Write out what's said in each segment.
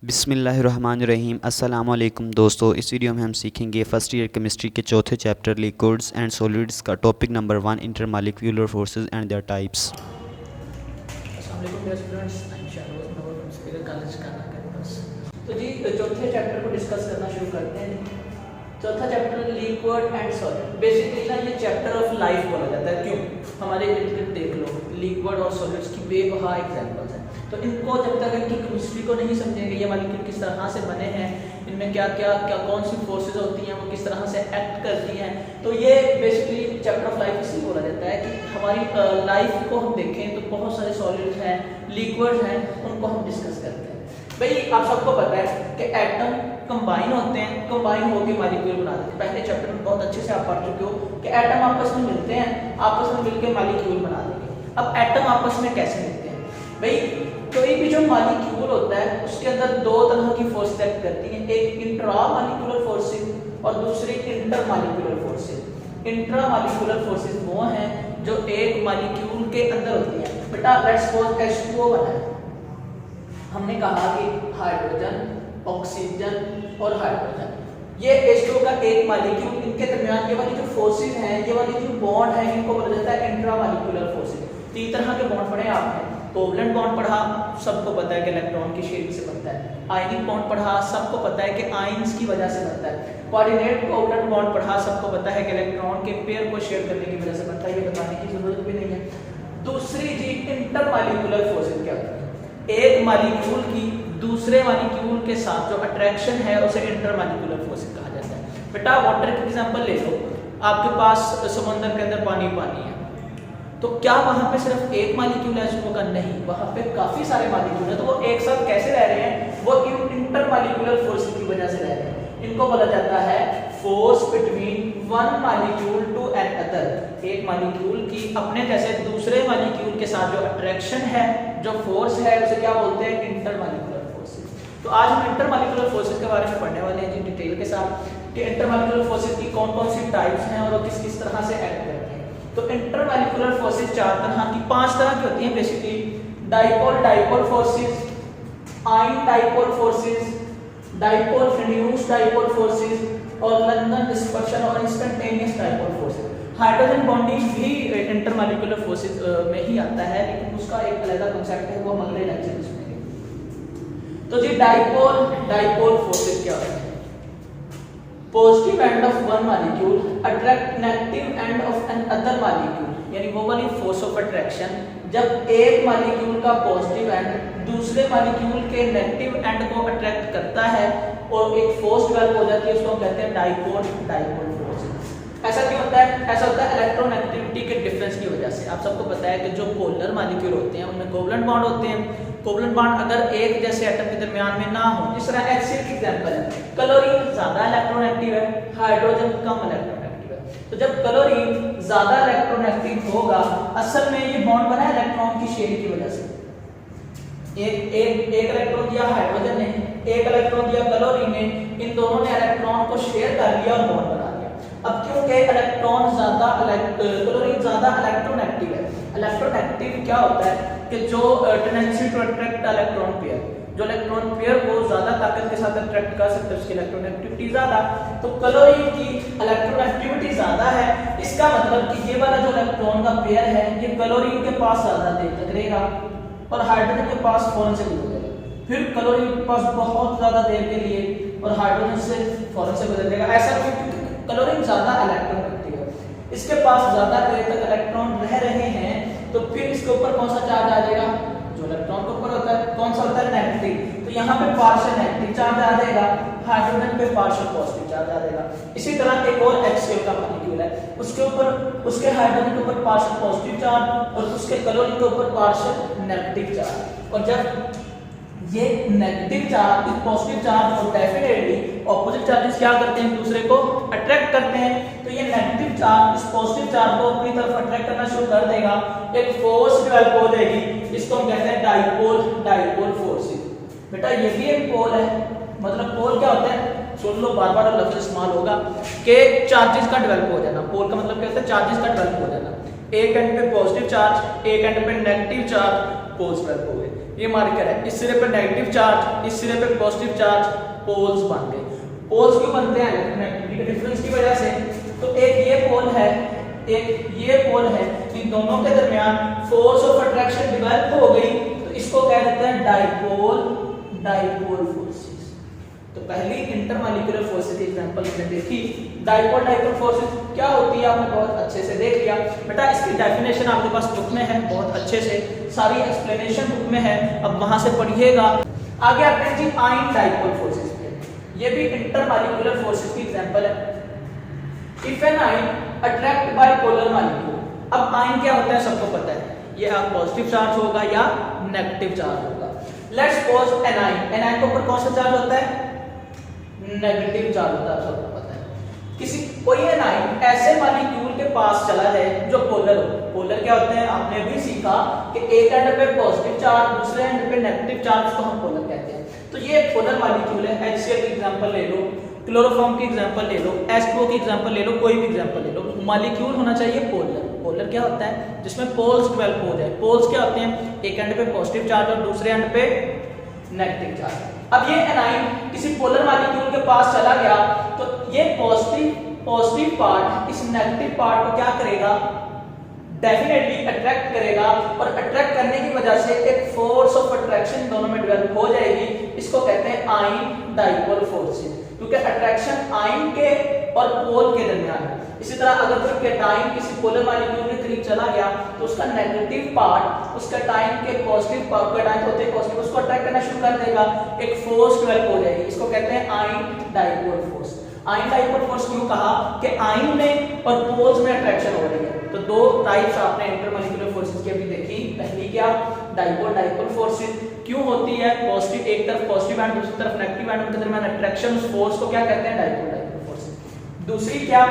बिस्मिल्लाहिर्रहमानिर्रहीम अस्सलाम वालेकुम दोस्तों। इस वीडियो में हम सीखेंगे फर्स्ट ईयर केमिस्ट्री के चौथे चैप्टर लिक्विड्स एंड सॉलिड्स का topic number 1 intermolecular forces and there types. तो जी चौथे चैप्टर को डिस्कस करना शुरू करते हैं। चौथा chapter liquid and solid. Basically ना ये चैप्टर ऑफ लाइफ बोला जाता है। क्यों? हमारे इर्द गिर्द देख लो, लिक्विड और सॉलिड्स की बेबहा एग्जांपल्स हैं। तो इनको जब तक इनकी केमिस्ट्री को नहीं समझेंगे, ये मॉलिक्यूल किस तरह से बने हैं, इनमें क्या क्या क्या कौन सी फोर्सेज होती हैं, वो किस तरह से एक्ट करती हैं, तो ये बेसिकली चैप्टर ऑफ लाइफ इसलिए बोला जाता है कि हमारी लाइफ को हम देखें तो बहुत सारे सॉलिड्स हैं, लिक्विड हैं, उनको हम डिस्कस करते हैं। भाई आप सबको पता है कि एटम कंबाइन होते हैं, कंबाइन होकर मॉलिक्यूल बनाते हैं। पहले चैप्टर में बहुत अच्छे से आप पढ़ चुके हो कि एटम आपस में मिलते हैं, आपस में मिलकर मॉलिक्यूल बना देंगे। अब एटम आपस में कैसे मिलते हैं? भाई कोई भी जो मॉलिक्यूल होता है उसके अंदर दो तरह की फोर्स एक्ट करती हैं, एक इंट्रा मॉलिक्यूलर फोर्सेस और दूसरी inter molecular forces. Intra molecular forces वो हैं जो एक मॉलिक्यूल के अंदर होती हैं। बेटा लेट्स सपोज H2O बना है, हमने कहा कि हाइड्रोजन, ऑक्सीजन और हाइड्रोजन, ये H2O का एक मॉलिक्यूल, इनके दरमियान ये वाली जो फोर्सेस हैं, ये वाली जो बॉन्ड है, इनको बोला जाता है इंट्रा मॉलिक्यूलर फोर्सेस। तीन तरह के बॉन्ड पढ़े आपने। कोवलेंट बॉन्ड पढ़ा, सबको पता है कि इलेक्ट्रॉन की शेयरिंग से बनता है। आयनिक बॉन्ड पढ़ा, सबको पता है कि आयंस की वजह से बनता है। कोऑर्डिनेट कोवलेंट बॉन्ड पढ़ा, सबको पता है कि इलेक्ट्रॉन के पेयर को शेयर करने की वजह से बनता है। ये बताने की जरूरत भी नहीं है। दूसरी जी इंटरमॉलिक्यूलर फोर्सेस क्या होता है? एक मॉलिक्यूल की दूसरे मॉलिक्यूल के साथ जो अट्रैक्शन है उसे इंटरमॉलिक्यूलर फोर्सेस कहा जाता है। बेटा वाटर की एग्जांपल ले लो, आपके पास समुद्र के अंदर पानी है, तो क्या वहां पे सिर्फ एक मॉलिक्यूल है H2O का? नहीं, वहां पे काफी सारे मॉलिक्यूल हैं। तो वो एक साथ कैसे रह रहे हैं? वो इंटरमॉलिक्यूलर फोर्स की वजह से रह रहे हैं। इनको बोला जाता है force between one molecule to another. एक मॉलिक्यूल की अपने जैसे दूसरे मॉलिक्यूल के साथ जो अट्रैक्शन है, जो फोर्स है, उसे क्या बोलते हैं? Intermolecular forces. तो आज हम इंटरमॉलिक्यूलर फोर्सेस के बारे में पढ़ने वाले हैं जी डिटेल के साथ कि इंटरमॉलिक्यूलर फोर्सेस की कौन कौन सी टाइप्स हैं और वो किस किस तरह से एक्ट करते हैं। तो इंटरमॉलिक्यूलर फोर्सेस चार तरह की, पांच तरह की होती हैं basically. Dipole forces, ion dipole forces, dipole reduced dipole forces और लंदन डिस्पर्शन और instantaneous dipole forces. Hydrogen bonding भी इंटरमॉलिक्यूलर फोर्सेस में ही आता है, लेकिन उसका एक अलग कांसेप्ट है, वो हम अगले लेक्चर में सुनेंगे। तो जी डाइपोल फोर्सेस क्या होता है? Positive end of one molecule attract negative end of another molecule, यानी वो वाली फोर्स ऑफ अट्रैक्शन जब एक मॉलिक्यूल का पॉजिटिव एंड दूसरे मॉलिक्यूल के नेगेटिव एंड को अट्रैक्ट करता है और एक फोर्स डेवलप हो जाती है, उसको हम कहते हैं डाइपोल फोर्स। ऐसा क्यों होता है? ऐसा होता है इलेक्ट्रोनेगेटिविटी के डिफरेंस की वजह से। आप सबको पता है कि जो पोलर मॉलिक्यूल होते हैं उनमें कोवलेंट बॉन्ड होते हैं। कोवलेंट बॉन्ड अगर एक जैसे एटम के दरमियान में ना हो, जिस तरह HCl की एग्जांपल है, क्लोरीन ज्यादा इलेक्ट्रोनेगेटिव है, हाइड्रोजन कम इलेक्ट्रोनेगेटिव है। तो जब क्लोरीन ज्यादा इलेक्ट्रोनेगेटिव होगा, असल में ये बॉन्ड बना इलेक्ट्रॉन की शेयरिंग की वजह से। एक इलेक्ट्रॉन दिया हाइड्रोजन ने, एक इलेक्ट्रॉन दिया क्लोरीन ने, इन दोनों ने इलेक्ट्रॉन को शेयर कर लिया और बॉन्ड बना लिया। अब क्योंकि इलेक्ट्रॉन ज्यादा क्लोरीन ज्यादा इलेक्ट्रोनेगेटिव है। इलेक्ट्रोनेगेटिव क्या होता है कि जो tendency to attract electron pair, जो इलेक्ट्रॉन पेयर को ज्यादा ताकत के साथ अट्रैक्ट कर सकते हैं, उसकी इलेक्ट्रोनेगेटिविटी ज्यादा। तो क्लोरीन की इलेक्ट्रोनेगेटिविटी ज्यादा है, इसका मतलब कि ये वाला जो इलेक्ट्रॉन का पेयर है ये क्लोरीन के पास ज्यादा देर तक रहेगा और हाइड्रोजन के पास फौरन से गुजर जाएगा। फिर क्लोरीन के पास बहुत ज्यादा देर के लिए और हाइड्रोजन से फौरन से गुजर जाएगा। ऐसा क्योंकि क्लोरीन ज्यादा इलेक्ट्रोनेगेटिव है, इसके पास ज्यादा देर तक इलेक्ट्रॉन रह रहे हैं, तो फिर इसके ऊपर कौन सा चार्ज आ जाएगा? जो इलेक्ट्रॉन के ऊपर होता है, कौन सा होता है? नेगेटिव। तो यहाँ पे पार्शियल नेगेटिव चार्ज आ जाएगा, हाइड्रोजन पे पार्शियल पॉजिटिव चार्ज आ जाएगा। इसी तरह एक और HCl का मॉलिक्यूल है, उसके ऊपर उसके हाइड्रोजन के ऊपर पार्शियल पॉजिटिव चार्ज और उसके क्लोरीन के ऊपर पार्शियल नेगेटिव चार्ज। और जब ये नेगेटिव चार्ज, इस पॉजिटिव चार्ज और डेफिनेटली ऑपोजिट चार्जेस क्या करते हैं? दूसरे को अट्रैक्ट करते हैं। तो ये नेगेटिव चार्ज इस पॉजिटिव चार्ज को अपनी तरफ अट्रैक्ट करना शुरू कर देगा, एक फोर्स डेवलप हो जाएगी, इसको हम कहते हैं डाइपोल फोर्सेस। बेटा ये भी एक पोल है, मतलब पोल क्या होता है? सुन लो, बार बार लफ्ज इस्तेमाल होगा कि चार्जेस का डेवलप हो जाना। पोल का मतलब क्या होता है? चार्जेस का डेवलप हो जाना। एक एंड पे पॉजिटिव चार्ज, एक एंड पे नेगेटिव चार्ज, पोल्स डेवलप हो गए। ये मार्कर है, इस सिरे पे नेगेटिव चार्ज, इस सिरे पे पॉजिटिव चार्ज, पोल्स बन गए। पोल्स क्यों बनते हैं? इलेक्ट्रोनेगेटिविटी के डिफरेंस की वजह से। तो एक ये पोल है, एक ये पोल है, इन दोनों के दरमियान फोर्स ऑफ अट्रैक्शन डेवलप हो गई, तो इसको कह देते हैं डाइपोल, डाइपोल फोर्सेस। तो पहली इंटरमॉलिक्यूलर फोर्सेस की एग्जांपल हमने देखी। डाइपोल डाइपोल फोर्सेस क्या होती है आपने बहुत अच्छे से देख लिया। बेटा इसकी डेफिनेशन आपके पास बुक में है, बहुत अच्छे से सारी एक्सप्लेनेशन बुक में है, अब वहां से पढ़िएगा। आगे आते हैं जी आयन डाइपोल फोर्सेस पे, ये भी इंटरमॉलिक्यूलर फोर्सेस की एग्जांपल है। If an ion attract by polar molecule, अब आयन क्या होता है सबको पता है, ये पॉजिटिव चार्ज होगा या नेगेटिव चार्ज होगा। लेट्स सपोज एन आयन के ऊपर कौन सा चार्ज होता है? नेगेटिव चार्ज होता है, सबको पता है। किसी कोई एन आयन ऐसे मॉलिक्यूल के पास चला जाए जो पोलर हो। पोलर क्या होते हैं आपने भी सीखा कि एक एंड पे पॉजिटिव चार्ज, दूसरे एंड पे नेगेटिव चार्ज को हम पोलर कहते हैं। तो ये पोलर मॉलिक्यूल है। HCl की एग्जांपल ले लो, क्लोरोफॉर्म की एग्जांपल ले लो, H2O की एग्जांपल ले लो, कोई भी एग्जांपल ले लो। मॉलिक्यूल होना चाहिए पोलर। पोलर क्या होता है? जिसमें पोल्स डेवलप हो जाए। पोल्स क्या होते हैं? एक एंड पे पॉजिटिव चार्ज और दूसरे एंड पे नेगेटिव चार्ज। अब ये एनाइन किसी पोलर मॉलिक्यूल के पास चला गया तो ये पॉजिटिव पार्ट इस नेगेटिव पार्ट को क्या करेगा? डेफिनेटली अट्रैक्ट करेगा, और अट्रैक्ट करने की वजह से एक फोर्स ऑफ अट्रैक्शन दोनों में डेवलप हो जाएगी। इसको कहते हैं आयन डाइपोल फोर्सेस, क्योंकि अट्रैक्शन आयन के और पोल के दरमियान है। इसी तरह अगर कोई कैटायन किसी पोलर मॉलिक्यूल के करीब चला गया तो उसका नेगेटिव पार्ट उस कैटायन के पॉजिटिव पार्ट, कैटायन होते हैं पॉजिटिव, उसको अट्रैक्ट करना शुरू कर देगा, एक फोर्स डेवलप हो जाएगी। इसको कहते हैं ion dipole force. Ion dipole force क्यों कहा? कि आयन में और पोल्स में अट्रैक्शन हो रही है। तो दो टाइप्स आपने इंटरमॉलिक्यूलर फोर्सेस की अभी देखी। पहली क्या? डाइपोल डाइपोल फोर्सेस क्यों होती है? पॉजिटिव, एक तरफ पॉजिटिव एंड दूसरी तरफ नेगेटिव एंड उनके दरमियान अट्रैक्शन, उस फोर्स को क्या कहते हैं? Dipole dipole forces. दूसरी क्या?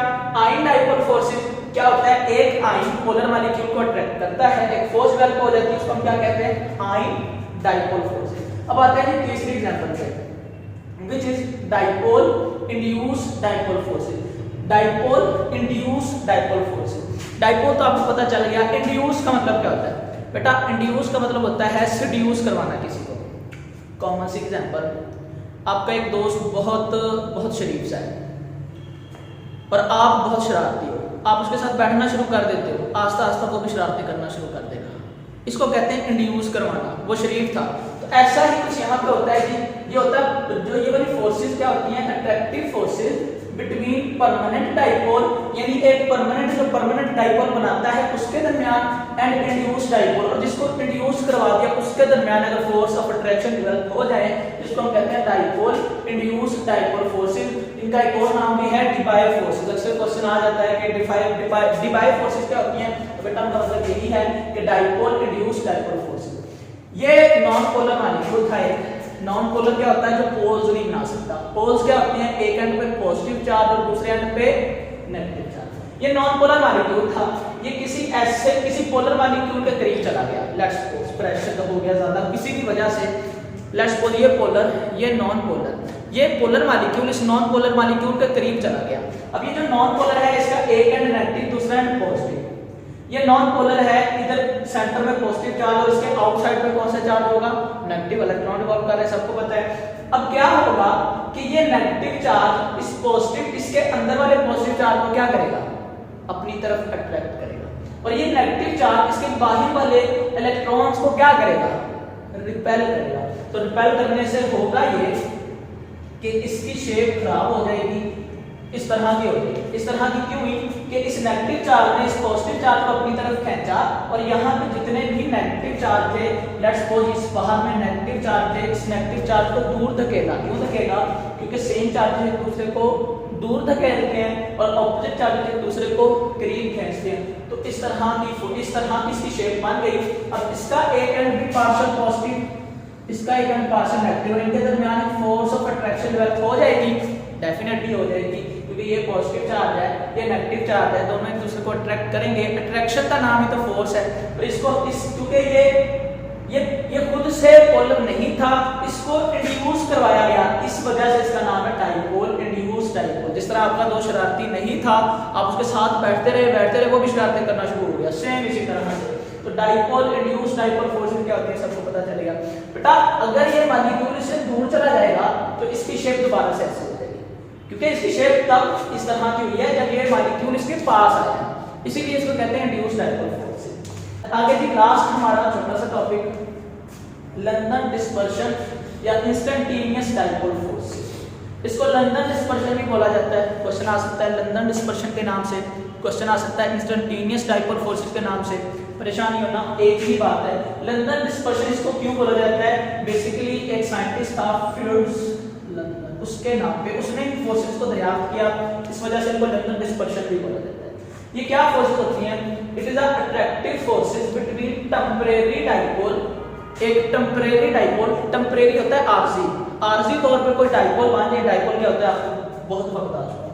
आयन डाइपोल फोर्सेस क्या होता है? एक आयन पोलर मॉलिक्यूल को अट्रैक्ट करता है, एक फोर्स डेवलप हो जाती है, उसको हम क्या कहते हैं? Ion dipole forces. अब आते हैं तीसरी एग्जांपल पे, which is dipole induced dipole forces. Dipole induced dipole forces. Dipole तो आपको पता चल गया। इंड्यूस का मतलब क्या होता है? बेटा इंड्यूस का मतलब होता है सेड्यूस करवाना किसी को। कॉमन सी एग्जांपल, आपका एक दोस्त बहुत शरीफ सा है और आप बहुत शरारती हो, आप उसके साथ बैठना शुरू कर देते हो, आस्ता आस्ता वो भी शरारती करना शुरू कर देगा। इसको कहते हैं इंड्यूस करवाना। वो शरीफ था, तो ऐसा ही कुछ यहाँ पे होता है कि ये होता है, जो ये वाली फोर्सेस क्या होती हैं? Attractive forces between permanent dipole, यानी एक परमानेंट जो परमानेंट डाइपोल बनाता है उसके दरमियान, एंड इंड्यूस डाइपोल, और जिसको इंड्यूस करवा दिया उसके दरमियान अगर फोर्स ऑफ अट्रैक्शन डेवलप हो जाए, जिसको हम कहते हैं डाइपोल इंड्यूस डाइपोल फोर्सेस। इनका एक और नाम भी है डिबाय फोर्सेस। अक्सर क्वेश्चन आ जाता है कि डिबाय फोर्सेस क्या होती हैं? तो बेटा उनका मतलब यही है कि डाइपोल इंड्यूस डाइपोल फोर्सेस। ये नॉन पोलर मॉलिक्यूल था। एक नॉन पोलर क्या होता है? जो पोल्स नहीं बना सकता। पोल्स क्या होते हैं? एक एंड पे पॉजिटिव चार्ज और दूसरे एंड पे नेगेटिव चार्ज। ये नॉन पोलर मॉलिक्यूल था। ये किसी पोलर मॉलिक्यूल के करीब चला गया। लेट्स सपोज प्रेशर हो गया ज्यादा किसी भी वजह से। लेट्स सपोज ये पोलर, ये नॉन पोलर, ये पोलर मॉलिक्यूल इस नॉन पोलर मॉलिक्यूल के करीब चला गया। अब ये जो नॉन पोलर है इसका एक एंड नेगेटिव, दूसरा एंड पॉजिटिव। ये नॉन पोलर है, इधर सेंटर में पॉजिटिव चार्ज और इसके आउटसाइड में कौन सा चार्ज होगा? नेगेटिव इलेक्ट्रॉन रिवॉल्व कर रहे हैं, सबको पता है। अब क्या होगा कि ये नेगेटिव चार्ज इस पॉजिटिव, इसके अंदर वाले पॉजिटिव चार्ज को क्या करेगा? अपनी तरफ अट्रैक्ट करेगा, और ये नेगेटिव चार्ज इसके बाहर वाले इलेक्ट्रॉन्स को क्या करेगा? रिपेल करेगा। तो रिपेल करने से होगा ये कि इसकी शेप खराब हो जाएगी, इस तरह की होगी। इस तरह की क्यों हुई? कि इस नेगेटिव चार्ज ने इस पॉजिटिव चार्ज को अपनी तरफ खींचा, और यहाँ पे जितने भी नेगेटिव चार्ज थे, लेट्स सपोज इस बाहर में नेगेटिव चार्ज थे, इस नेगेटिव चार्ज को दूर धकेला। क्यों धकेला? क्योंकि सेम चार्ज एक दूसरे को दूर धकेलते हैं और ऑपोजिट चार्ज एक दूसरे को करीब खींचते हैं। तो इस तरह की इसकी शेप बन गई। अब इसका एक एंड भी पार्शियल पॉजिटिव, इसका एक एंड पार्शियल नेगेटिव, इनके दरमियान फोर्स ऑफ अट्रैक्शन डेवलप हो जाएगी, डेफिनेटली हो जाएगी, क्योंकि ये पॉजिटिव चार्ज है, ये नेगेटिव चार्ज है, दोनों एक दूसरे को अट्रैक्ट करेंगे। अट्रैक्शन का नाम ही तो फोर्स है। और इसको क्योंकि ये खुद से पोलर नहीं था, इसको इंड्यूस करवाया गया, इस वजह से इसका नाम है डाइपोल इंड्यूस डाइपोल। जिस तरह आपका दोस्त शरारती नहीं था, आप उसके साथ बैठते रहे, वो भी शरारतें करना शुरू हो गया, सेम इसी तरह से। तो डाइपोल इंड्यूस डाइपोल फोर्सेस क्या होती है सबको पता चलेगा। बेटा अगर ये मॉलिक्यूल इससे दूर चला जाएगा तो इसकी शेप दोबारा से ऐसे हो जाएगी, क्योंकि इसकी शेप तब इस तरह की हुई है जब ये मॉलिक्यूल इसके पास आया, इसीलिए इसको कहते हैं इंड्यूस डाइपोल फोर्सेस। आगे जी लास्ट हमारा छोटा सा टॉपिक लंदन डिस्पर्शन या इंस्टेंटेनियस डाइपोल फोर्सेस। इसको लंदन डिस्पर्शन भी बोला जाता है, क्वेश्चन आ सकता है लंदन डिस्पर्शन के नाम से, क्वेश्चन आ सकता है इंस्टेंटेनियस डाइपोल फोर्सेस के नाम से, परेशानी होना एक ही बात है। लंदन डिस्पर्शन इसको क्यों बोला जाता है, बेसिकली एक साइंटिस्ट था फिट्ज लंदन, उसके नाम पे उसने इन फोर्सेस को दरियाफ्त किया, इस वजह से इनको लंदन डिस्पर्शन भी बोला जाता है। ये क्या फोर्सेस होती हैं, it is attractive forces between temporary dipole, एक टेम्परेरी डाइपोल, टेम्परेरी होता है आरजी तौर पे कोई डाइपोल मान लीजिए, डाइपोल क्या होता है आपको बहुत वक्त आ चुका है।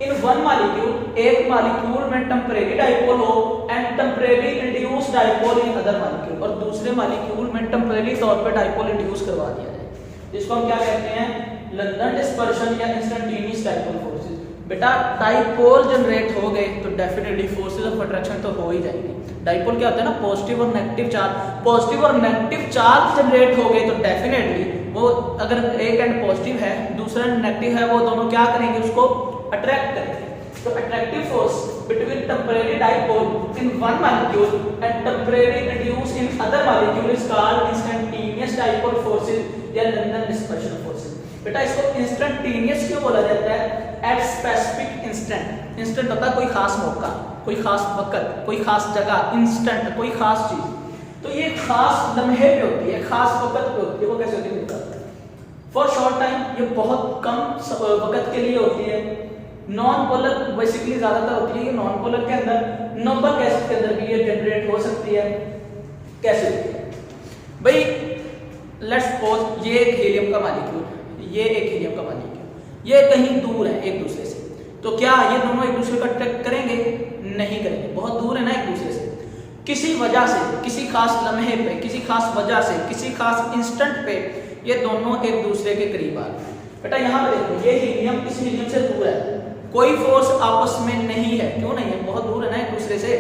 इन वन मॉलिक्यूल, एक मॉलिक्यूल में टेम्परेरी डाइपोल हो and temporary induce dipole in other molecule, और दूसरे मॉलिक्यूल में टेम्परेरी तौर पे डाइपोल इंड्यूस करवा दिया जाए, जिसको हम क्या कहते हैं लंदन डिस्पर्शन या इंस्टेंटेनियस डाइपोल फोर्सेस। बेटा डाइपोल जनरेट हो गए तो डेफिनेटली फोर्सेस ऑफ अट्रैक्शन तो हो ही जाएंगे। डाइपोल क्या होता है ना, पॉजिटिव और नेगेटिव चार्ज, पॉजिटिव और नेगेटिव चार्ज जनरेट हो गए तो डेफिनेटली वो, अगर एक एंड पॉजिटिव है दूसरा नेगेटिव है, वो दोनों क्या करेंगे उसको अट्रैक्ट करेंगे। तो attractive force between temporary dipole in one molecule and temporary induce in other molecule is called instantaneous dipole forces या लंदन डिस्पर्शन फोर्सेस। बेटा इसको इंस्टेंटेनियस क्यों बोला जाता है, एट स्पेसिफिक इंस्टेंट, इंस्टेंट होता है कोई खास मौका, कोई खास वक्त, कोई खास जगह, इंस्टेंट कोई खास चीज, तो ये खास लम्हे पे होती है, खास वक्त पे होती है। वो कैसे होती है, फॉर शॉर्ट टाइम, ये बहुत कम वक्त के लिए होती है। नॉन पोलर बेसिकली ज्यादातर होती है, ये नॉन पोलर के अंदर, नंबर गैस के अंदर भी ये जनरेट हो सकती है। कैसे होती है भाई, लेट्स सपोज ये एक हीलियम का मॉलिक्यूल, ये एक हीलियम का मॉलिक्यूल, ये कहीं दूर है एक दूसरे से, तो क्या ये दोनों एक दूसरे को अट्रैक्ट करेंगे, नहीं करेंगे, बहुत दूर है ना एक दूसरे से। किसी वजह से, किसी खास लम्हे पे, किसी खास वजह से, किसी खास इंस्टेंट पे ये दोनों एक दूसरे के करीब आ गए। बेटा यहाँ पे देखो, ये हीलियम इस हीलियम से दूर है, कोई फोर्स आपस में नहीं है, क्यों नहीं है, बहुत दूर है ना एक दूसरे से।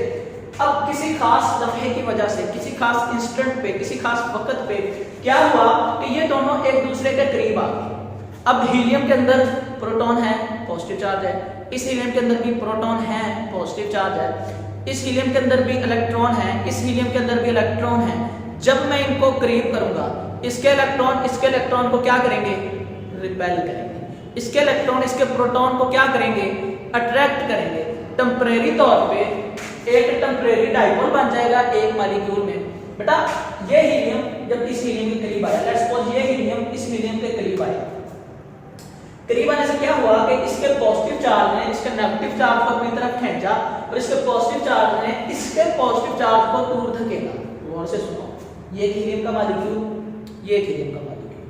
अब किसी खास लम्हे की वजह से, किसी खास इंस्टेंट पे, किसी खास वक्त पे क्या हुआ कि ये दोनों एक दूसरे के करीब आ गए। अब हीलियम के अंदर प्रोटॉन है, पॉजिटिव चार्ज है, इस हीलियम के अंदर भी प्रोटॉन है, पॉजिटिव चार्ज है, इस हीलियम के अंदर भी इलेक्ट्रॉन है, इस हीलियम के अंदर भी इलेक्ट्रॉन है। जब मैं इनको करीब करूंगा, इसके इलेक्ट्रॉन को क्या करेंगे, रिपेल करेंगे, इसके इलेक्ट्रॉन इसके प्रोटॉन को क्या करेंगे, अट्रैक्ट करेंगे। टेम्परेरी तौर पे एक टेम्परेरी डाइपोल बन जाएगा एक मॉलिक्यूल में। बेटा ये हीलियम जब इस हीलियम के करीब आया, लेट्स सपोज ये हीलियम इस हीलियम के करीब आया, करीब आने से क्या हुआ कि इसके पॉजिटिव चार्ज ने इसके नेगेटिव चार्ज को अपनी तरफ खींचा और इसके पॉजिटिव चार्ज ने इसके पॉजिटिव चार्ज को दूर धकेला। गौर से सुनो, ये हीलियम का मॉलिक्यूल, ये हीलियम का मॉलिक्यूल,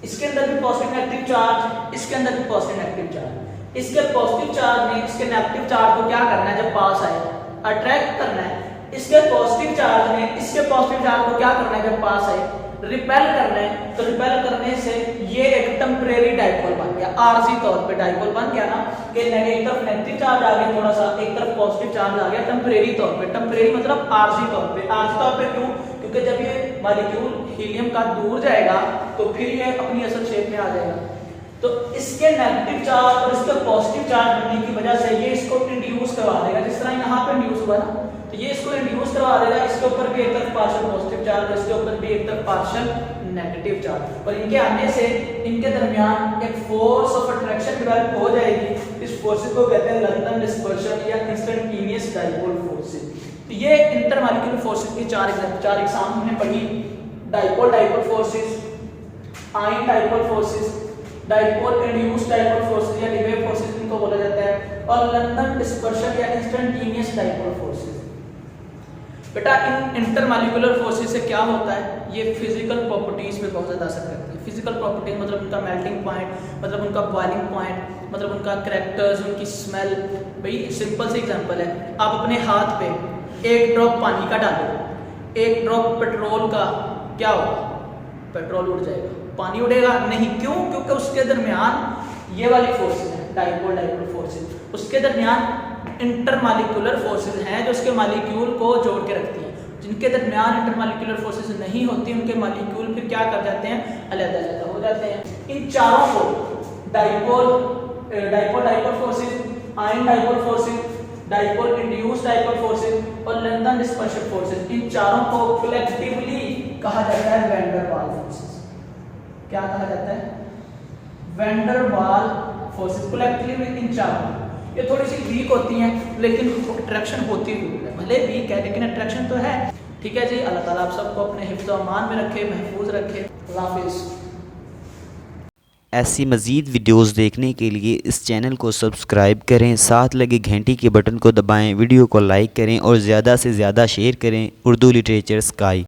इसके अंदर भी पॉजिटिव नेगेटिव चार्ज, इसके अंदर भी पॉजिटिव नेगेटिव चार्ज। इसके पॉजिटिव चार्ज ने इसके नेगेटिव चार्ज को क्या करना है, जब पास आए अट्रैक्ट करना है। इसके पॉजिटिव चार्ज ने इसके पॉजिटिव चार्ज को क्या करना है, जब पास आए रिपेल करना है। तो रिपेल करने से ये एक टेम्परेरी डाइपोल बन गया, आरजी तौर पे डाइपोल बन गया ना, कि एक तरफ नेगेटिव चार्ज आ गया थोड़ा सा, एक तरफ पॉजिटिव चार्ज आ गया टेम्परेरी तौर पे। टेम्परेरी मतलब आरजी तौर पे। आरजी तौर पे क्यों, क्योंकि जब ये मॉलिक्यूल हीलियम का दूर जाएगा तो फिर ये अपनी असल शेप में आ जाएगा। तो इसके नेगेटिव चार्ज और इसके पॉजिटिव चार्ज बनने की वजह से ये इसको इंड्यूस करवा देगा, जिस तरह यहाँ पे इंड्यूस हुआ ना, तो ये इसको इंड्यूस करवा देगा। इसके ऊपर भी एक तरफ पार्शियल पॉजिटिव चार्ज और इसके ऊपर भी एक तरफ पार्शियल नेगेटिव चार्ज, और इनके आने से इनके दरमियान एक फोर्स ऑफ अट्रैक्शन डेवलप हो जाएगी। इस फोर्स को कहते हैं लंदन डिस्पर्शन या इंस्टेंटेनियस डाइपोल फोर्सेस। तो ये इंटरमॉलिक्यूलर फोर्सेस की चार एग्जाम हमने पढ़ी। Dipole forces, ion dipole forces, dipole induced dipole forces या डिवेव फोर्सेस इनको बोला जाता है, और लंदन डिस्पर्शन या इंस्टेंटेनियस डाइपोल फोर्सेस। बेटा इन इंटरमॉलिक्यूलर फोर्सेस से क्या होता है, ये फिजिकल प्रॉपर्टीज पे बहुत ज़्यादा असर करती है। फिजिकल प्रॉपर्टीज मतलब उनका मेल्टिंग पॉइंट, मतलब उनका बॉइलिंग पॉइंट, मतलब उनका करैक्टर्स, उनकी स्मेल। भाई सिंपल सी एग्जांपल है, आप अपने हाथ पे एक ड्रॉप पानी का डालो, एक ड्रॉप पेट्रोल का, क्या होगा, पेट्रोल उड़ जाएगा, पानी उड़ेगा नहीं। क्यों, क्योंकि उसके दरमियान ये वाली फोर्सेस है, डाइपोल फोर्सेस, उसके दरमियान इंटरमॉलिक्यूलर फोर्सेस हैं जो उसके मॉलिक्यूल को जोड़ के रखती हैं। जिनके दरमियान इंटरमॉलिक्यूलर फोर्सेस नहीं होती उनके मॉलिक्यूल फिर क्या कर जाते हैं, अलग-अलग हो जाते हैं। इन चारों को dipole forces, ion dipole forces, dipole induced dipole forces और लंदन डिस्पर्शन फोर्सेस, इन चारों को कलेक्टिवली कहा जाता है वैन डर वाल फोर्सेस। क्या कहा जाता है, वैन डर वाल फोर्सेस। कलेक्टिवली इन चारों, ये थोड़ी सी वीक होती हैं लेकिन अट्रैक्शन होती जरूर है, भले वीक है लेकिन अट्रैक्शन तो है। ठीक है जी, अल्लाह ताला आप सबको अपने हिफ्ज़ व अमान में रखे, महफूज रखे। अल्लाह हाफिज़। ऐसी मज़ीद वीडियोस देखने के लिए इस चैनल को सब्सक्राइब करें, साथ लगे घंटी के बटन को दबाएं, वीडियो को लाइक करें और ज़्यादा से ज़्यादा शेयर करें। Urdu literature sky.